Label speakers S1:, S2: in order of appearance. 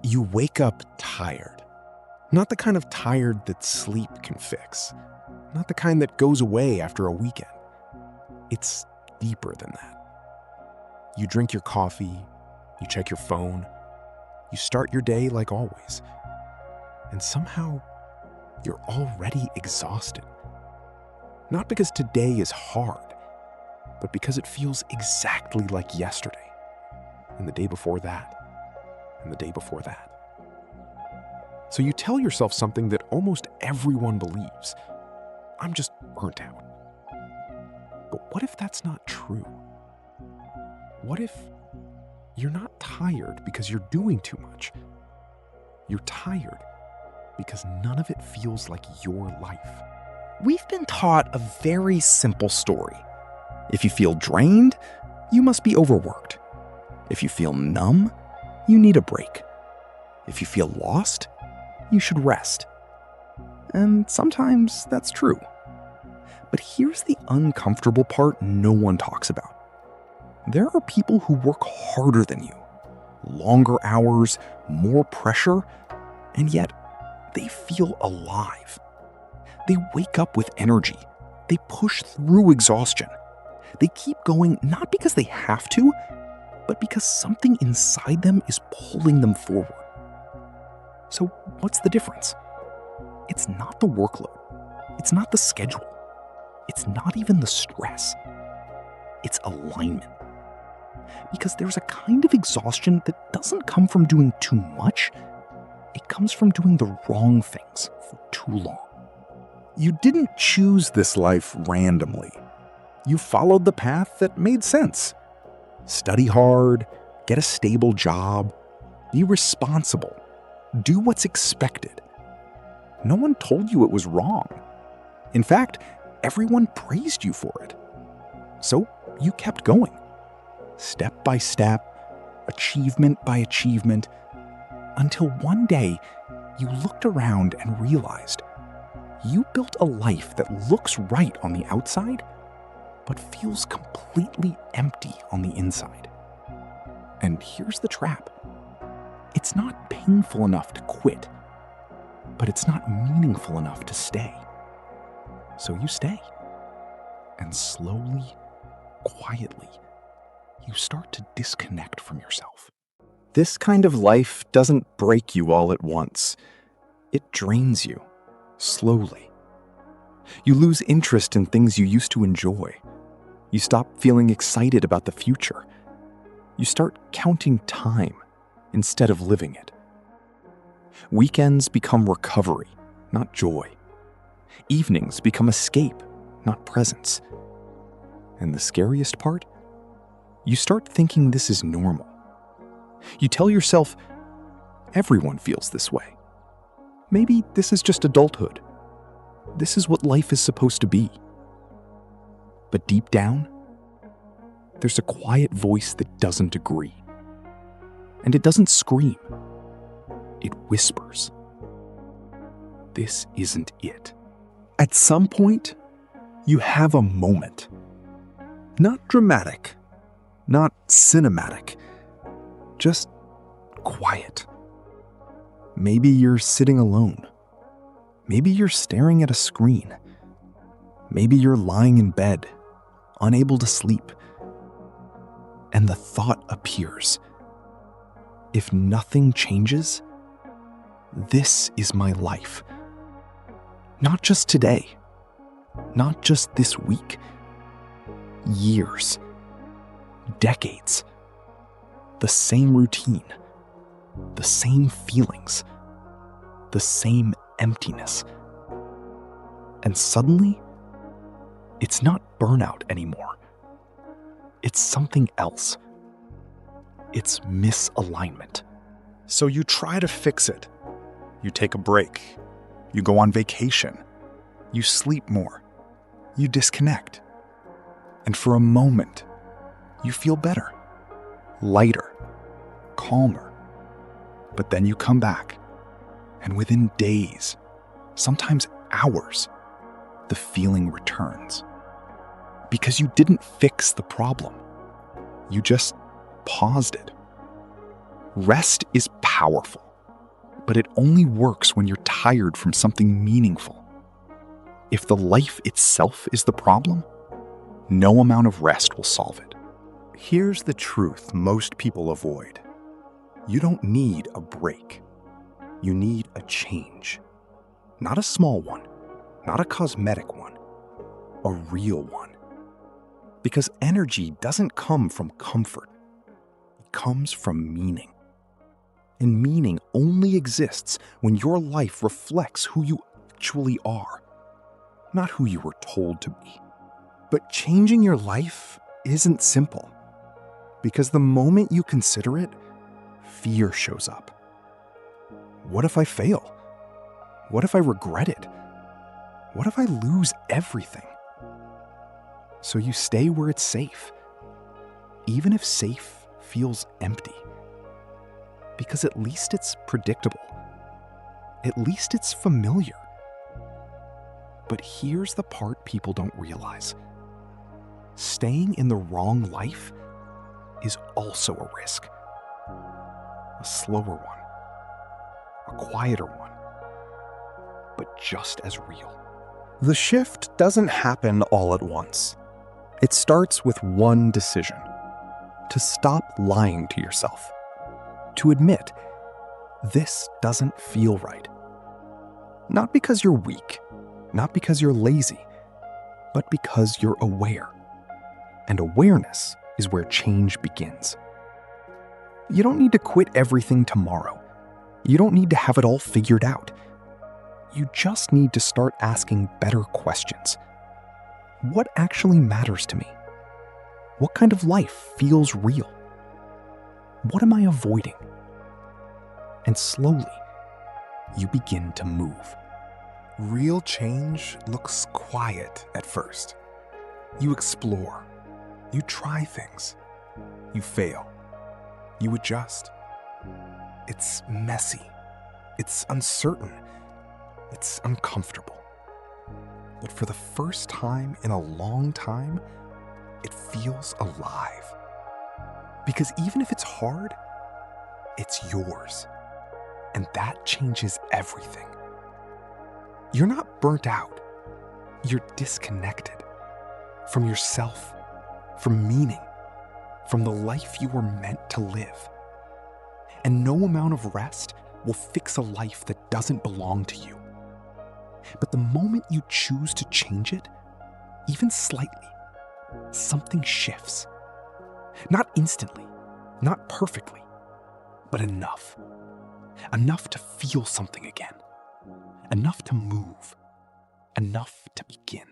S1: You wake up tired. Not the kind of tired that sleep can fix. Not the kind that goes away after a weekend. It's deeper than that. You drink your coffee, you check your phone, you start your day like always. And somehow, you're already exhausted. Not because today is hard, but because it feels exactly like yesterday, and the day before that, and the day before that. So you tell yourself something that almost everyone believes. I'm just burnt out. But what if that's not true? What if you're not tired because you're doing too much? You're tired because none of it feels like your life.
S2: We've been taught a very simple story. If you feel drained, you must be overworked. If you feel numb, you need a break. If you feel lost, you should rest. And sometimes that's true. But here's the uncomfortable part no one talks about. There are people who work harder than you. Longer hours, more pressure, and yet they feel alive. They wake up with energy. They push through exhaustion. They keep going not because they have to, but because something inside them is pulling them forward. So what's the difference? It's not the workload. It's not the schedule. It's not even the stress. It's alignment. Because there's a kind of exhaustion that doesn't come from doing too much. It comes from doing the wrong things for too long.
S1: You didn't choose this life randomly. You followed the path that made sense. Study hard, get a stable job, be responsible, do what's expected. No one told you it was wrong. In fact, everyone praised you for it. So you kept going, step by step, achievement by achievement, until one day you looked around and realized you built a life that looks right on the outside, but feels completely empty on the inside. And here's the trap. It's not painful enough to quit, but it's not meaningful enough to stay. So you stay. And slowly, quietly, you start to disconnect from yourself.
S2: This kind of life doesn't break you all at once. It drains you, slowly. You lose interest in things you used to enjoy. You stop feeling excited about the future. You start counting time instead of living it. Weekends become recovery, not joy. Evenings become escape, not presence. And the scariest part? You start thinking this is normal. You tell yourself, everyone feels this way. Maybe this is just adulthood. This is what life is supposed to be. But deep down, there's a quiet voice that doesn't agree. And it doesn't scream. It whispers. This isn't it.
S1: At some point, you have a moment. Not dramatic, not cinematic, just quiet. Maybe you're sitting alone. Maybe you're staring at a screen. Maybe you're lying in bed, unable to sleep. And the thought appears. If nothing changes, this is my life. Not just today, not just this week. Years, decades, the same routine, the same feelings, the same emptiness. And suddenly, it's not burnout anymore. It's something else. It's misalignment. So you try to fix it. You take a break. You go on vacation. You sleep more. You disconnect. And for a moment, you feel better, lighter, calmer. But then you come back, and within days, sometimes hours, the feeling returns. Because you didn't fix the problem. You just paused it. Rest is powerful. But it only works when you're tired from something meaningful. If the life itself is the problem, no amount of rest will solve it. Here's the truth most people avoid. You don't need a break. You need a change. Not a small one, not a cosmetic one, a real one. Because energy doesn't come from comfort. It comes from meaning. And meaning only exists when your life reflects who you actually are, not who you were told to be. But changing your life isn't simple, because the moment you consider it, fear shows up. What if I fail? What if I regret it? What if I lose everything? So you stay where it's safe, even if safe feels empty. Because at least it's predictable. At least it's familiar. But here's the part people don't realize. Staying in the wrong life is also a risk. A slower one. A quieter one. But just as real. The shift doesn't happen all at once. It starts with one decision. To stop lying to yourself. To admit, this doesn't feel right. Not because you're weak, not because you're lazy, but because you're aware. And awareness is where change begins. You don't need to quit everything tomorrow. You don't need to have it all figured out. You just need to start asking better questions. What actually matters to me? What kind of life feels real? What am I avoiding? And slowly, you begin to move. Real change looks quiet at first. You explore. You try things. You fail. You adjust. It's messy. It's uncertain. It's uncomfortable. But for the first time in a long time, it feels alive. Because even if it's hard, it's yours. And that changes everything. You're not burnt out. You're disconnected from yourself, from meaning, from the life you were meant to live. And no amount of rest will fix a life that doesn't belong to you. But the moment you choose to change it, even slightly, something shifts. Not instantly, not perfectly, but enough. Enough to feel something again. Enough to move. Enough to begin.